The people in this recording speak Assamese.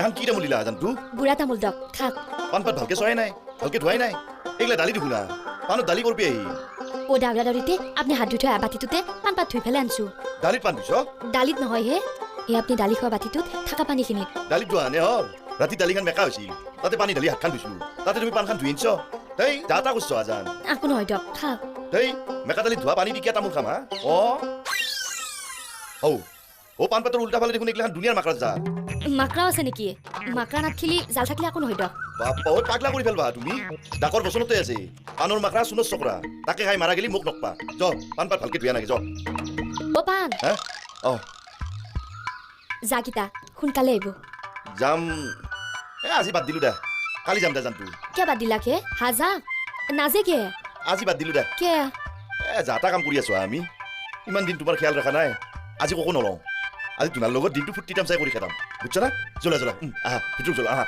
এখন কি তামোল দিলা জানতো বুঢ়া তামোল দক খাক পাণ পাত ভালকে চোৱাই নাই ভালকে ধোৱাই নাই এইগিলা দালি দেখোনা পাণত দালি কৰবি আহি ও দাউৰা দাউৰিতে আপুনি হাত ধুই থোৱা বাতিটোতে পাণ পাত ধুই পেলাই আনছো দালিত পাণ দিছ দালিত নহয় হে এই আপুনি দালি খোৱা বাতিটোত থকা পানীখিনিত দালিত ধোৱা নে হ'ল ৰাতি দালিখান মেকা হৈছিল তাতে পানী ঢালি হাতখান ধুইছিলো তাতে তুমি পাণখান ধুই আনিছ দেই যা তা কৰিছ আজান একো নহয় দক খাক দেই মেকা দালিত ধোৱা পানী দি কিয় তামোল খাম হা ও পাণ পাতৰ উল্টা ফালে দেখোন এইগিলাখান দুনিয়াৰ মাকৰাত যা মাকৰাও আছে নেকি মাকৰা নাথিলি জাল থাকিলে একো নহয় দক বাপ্পা ঐ পাগলা কৰি ফেলবা তুমি ডাকৰ বচনতে আছে পাণৰ মাকৰা চুনৰ চকৰা তাকে খাই মাৰা গেলি মোক নকপা য পাণ পাত ভালকে ধুই আনাগে য অ পাণ হা যা গীতা সোনকালে আহিব যাম আজি বাদ দিলো দে কালি যাম দে জানতো কিয় বাদ দিলা কে হাজা নাজে কে আজি বাদ দিলো দে কে যা তা কাম কৰি আছো আমি ইমান দিন তোমাৰ খেয়াল ৰখা নাই আজি ককো নলওঁ আজি তোমাৰ লগত দিনটো ফুৰ্তি তামচাই কৰি খেদাম বুজছ না জ্বলা জ্বলা আহা ভিতৰত জ্বলা আহা